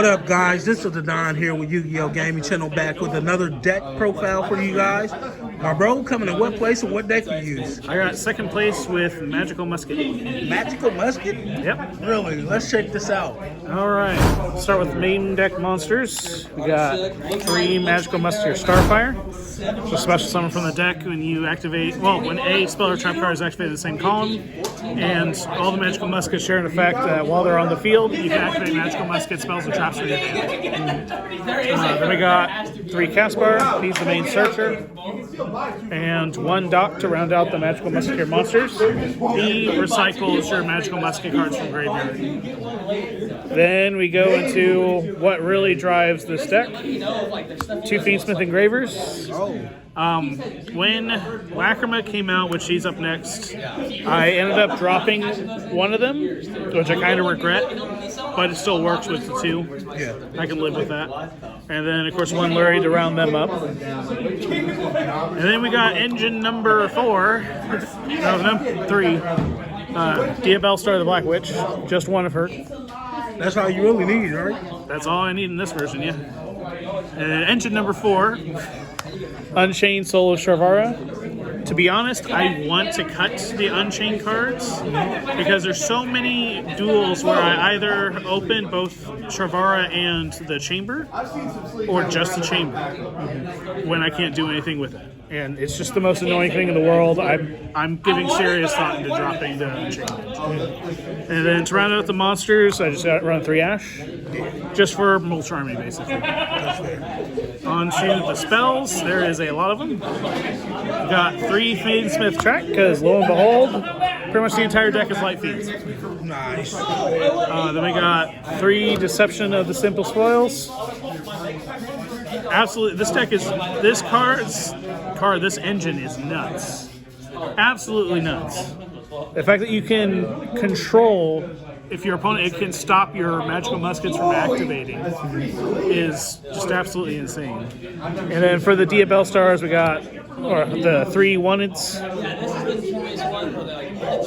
What up, guys? This is the Don here with Yugioh Gaming Channel, back with another deck profile for you guys. My bro, coming in what place and what deck you use? I got second place with Magical Musket. Magical Musket? Yep. Really? Let's check this out. All right. Let's start with main deck monsters. We got 3 Magical Musketeer Starfire. So special summon from the deck when you activate, well, when a spell or trap card is activated in the same column, and all the Magical Muskets share an effect while they're on the field, you can activate Magical Musket spells and traps for your hand. Then we got 3 Caspar, he's the main searcher, and 1 Doc to round out the Magical Musketeer monsters. He recycles your Magical Musket cards from graveyard. Then we go into what really drives this deck. 2 Fiendsmith Engravers. When Lacrima came out, which she's up next, I ended up dropping one of them, which I kind of regret, but it still works with the 2. Yeah. I can live with that. And then, of course, 1 Lurie to round them up. And then we got engine number 4, no, 3, Diabell Star the Black Witch, just 1 of her. That's all you really need, right? That's all I need in this version, yeah. And then engine number 4, Unchained Soul of Sharvara. To be honest, I want to cut the Unchained cards because there's so many duels where I either open both Sharvara and the Chamber, or just the Chamber, when I can't do anything with it. And it's just the most annoying thing in the world. I'm giving serious thought into dropping the Unchained. And then to round out the monsters, I just got run 3 Ash, just for Mulch Army, basically. On to the spells, there is a lot of them. We got 3 Fiendsmith Track, because lo and behold, pretty much the entire deck is Light Fiends. Nice. Then we got 3 Deception of the Simple Spoils. Absolutely, this deck is, this engine is nuts. Absolutely nuts. The fact that you can control, if your opponent, it can stop your Magical Muskets from activating, is just absolutely insane. And then for the Diabell Stars, we got the 3 Wanteds.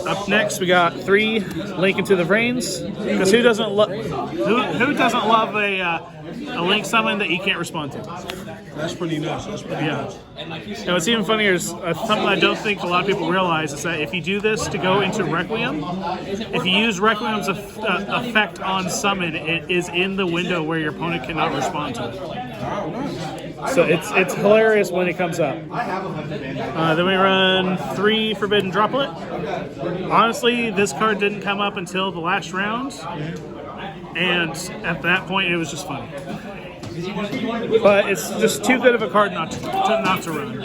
Up next, we got 3 Link into the Vrains. Because who doesn't love a Link summon that you can't respond to? That's pretty nuts. That's pretty nuts. And what's even funnier is something I don't think a lot of people realize is that if you do this to go into Requiem, if you use Requiem's effect on summon, it is in the window where your opponent cannot respond to it. So it's hilarious when it comes up. Then we run 3 Forbidden Droplet. Honestly, this card didn't come up until the last round, and at that point it was just funny. But it's just too good of a card not to run.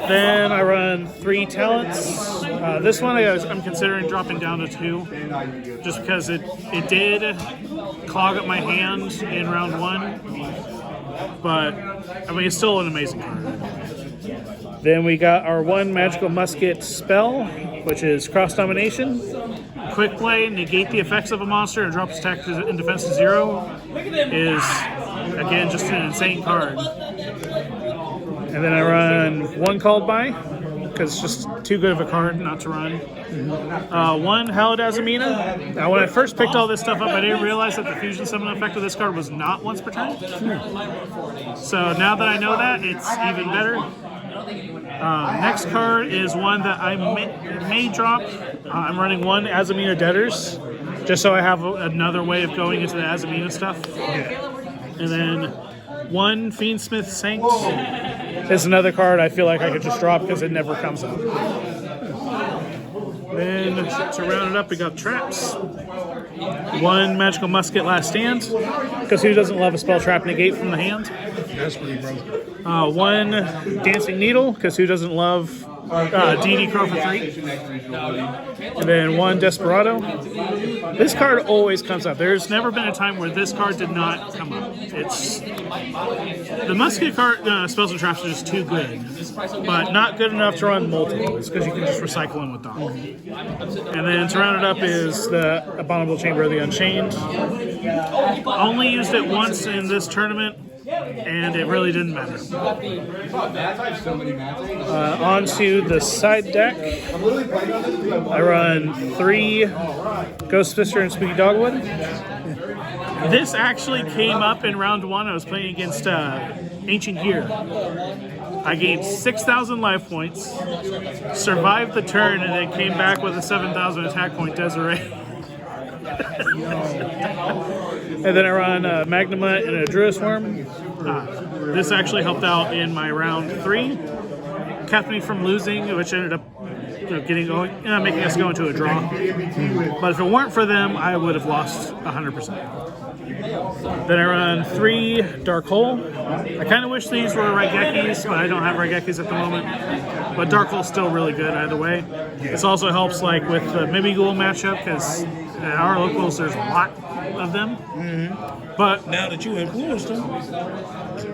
Then I run 3 Talents. This one I'm considering dropping down to 2, just because it did clog up my hand in round 1. But I mean, it's still an amazing card. Then we got our 1 Magical Musket spell, which is Cross Domination. Quick play, negate the effects of a monster and drop its attack and defense to 0. Is again just an insane card. And then I run 1 Called By, because it's just too good of a card not to run. 1 Hallowed Azamina. Now, when I first picked all this stuff up, I didn't realize that the fusion summon effect of this card was not once per turn. So now that I know that, it's even better. Next card is one that I may drop. I'm running 1 Azamina Debtors, just so I have another way of going into the Azamina stuff. And then 1 Fiendsmith Saint is another card I feel like I could just drop because it never comes up. Then to round it up, we got Traps. 1 Magical Musket Last Stand, because who doesn't love a spell trap negate from the hand? That's pretty bro. 1 Dancing Needle, because who doesn't love DD Crow for 3? And then 1 Desperado. This card always comes up. There's never been a time where this card did not come up. It's the Musket card spells and traps are just too good, but not good enough to run multiples because you can just recycle them with Doc. And then to round it up is the Abominable Chamber of the Unchained. Only used it once in this tournament, and it really didn't matter. On to the side deck. I run 3 Ghost Sister and Spooky Dogwood. This actually came up in round 1. I was playing against Ancient Gear. I gained 6,000 life points, survived the turn, and then came back with a 7,000 attack point Desiree. And then I run Magnamut and a Druid Worm. This actually helped out in my round 3. Kept me from losing, which ended up making us go into a draw. But if it weren't for them, I would have lost 100%. Then I run 3 Dark Hole. I kind of wish these were Raigekis, but I don't have Raigekis at the moment. But Dark Hole's still really good either way. This also helps like with the Mimighoul matchup, because at our locals there's a lot of them. But Now that you influenced them.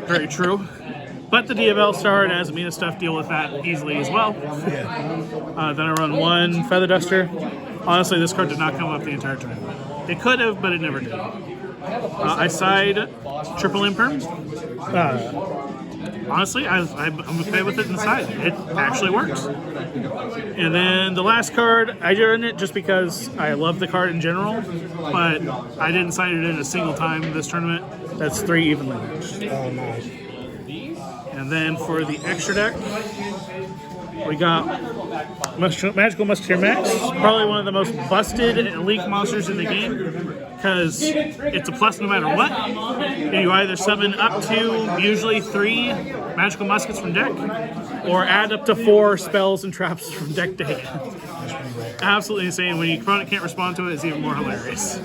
very true. But the Diabell Star and Azamina stuff deal with that easily as well. Then I run 1 Feather Duster. Honestly, this card did not come up the entire time. It could have, but it never did. I side Triple Imperm. Honestly, I'm okay with it inside. It actually works. And then the last card, I run it just because I love the card in general, but I didn't sign it in a single time this tournament. That's 3 evenly matched. Oh, nice. And then for the extra deck, we got Magical Musketeer Max, probably one of the most busted elite monsters in the game, because it's a plus no matter what. And you either summon up to usually 3 magical muskets from deck, or add up to 4 spells and traps from deck to hand. Absolutely insane. When your opponent can't respond to it, it's even more hilarious.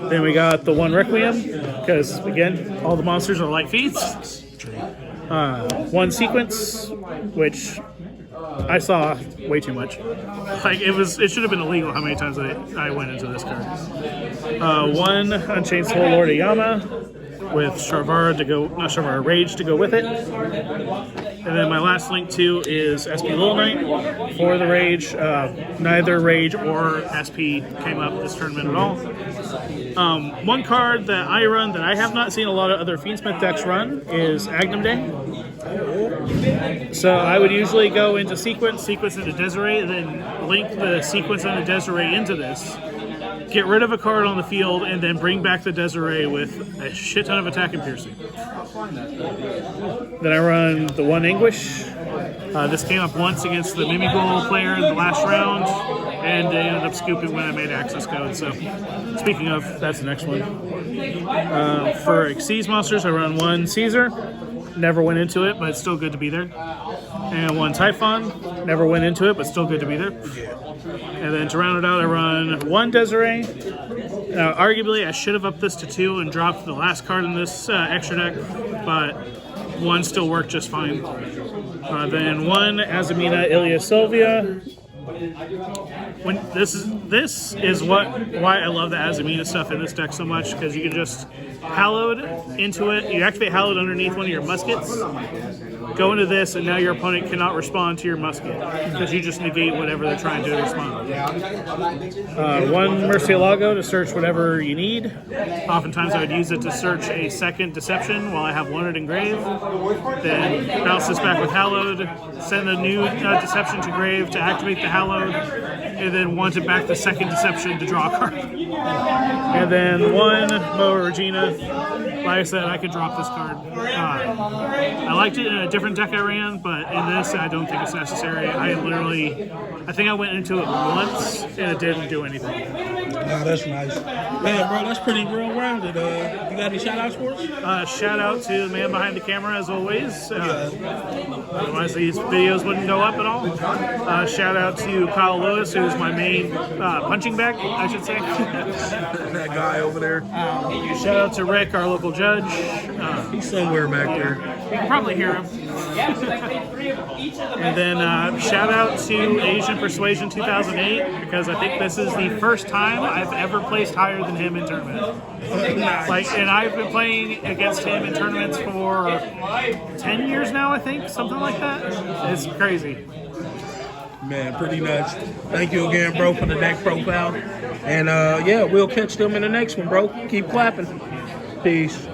Then we got the 1 Requiem, because again, all the monsters are light feats. 1 Sequence, which I saw way too much. Like it should have been illegal how many times I went into this card. 1 Unchained Soul Lord Ayama with Rage to go with it. And then my last link to is SP Little Knight for the Rage. Neither Rage or SP came up this tournament at all. 1 card that I run that I have not seen a lot of other Fiendsmith decks run is Agnum Day. So I would usually go into sequence into Desiree, and then link the sequence and the Desiree into this. Get rid of a card on the field, and then bring back the Desiree with a shit ton of attack and piercing. Then I run the 1 Anguish. This came up once against the Mimighoul player in the last round, and they ended up scooping when I made access code. So, speaking of, that's the next one. For Xyz monsters, I run 1 Caesar. Never went into it, but it's still good to be there. And 1 Typhon. Never went into it, but still good to be there. And then to round it out, I run 1 Desiree. Arguably, I should have upped this to 2 and dropped the last card in this extra deck, but 1 still worked just fine. Then 1 Azamina Ilia Sylvia. This is why I love the Azamina stuff in this deck so much, because you can just Hallowed into it. You activate Hallowed underneath one of your muskets. Go into this, and now your opponent cannot respond to your musket because you just negate whatever they're trying to respond. 1 Murcielago to search whatever you need. Oftentimes I would use it to search a second Deception while I have 1 engraved. Then bounce this back with Hallowed, send a new Deception to grave to activate the Hallowed, and then 1 to back the second Deception to draw a card. And then 1 Moa Regina. Like I said, I could drop this card. I liked it in a different deck I ran, but in this, I don't think it's necessary. I think I went into it once, and it didn't do anything. Wow, that's nice. Man, bro, that's pretty well-rounded. You got any shout-outs for us? Shout out to the man behind the camera, as always. Otherwise, these videos wouldn't go up at all. Shout out to Kyle Lewis, who's my main punching bag, I should say. That guy over there. Shout out to Rick, our local judge. He's somewhere back there. You can probably hear him. And then shout out to Asian Persuasion 2008, because I think this is the first time I've ever placed higher than him in tournament. Nice. And I've been playing against him in tournaments for 10 years now, I think, something like that. It's crazy. Man, pretty nuts. Thank you again, bro, for the deck profile. And yeah, we'll catch them in the next one, bro. Keep clapping. Peace.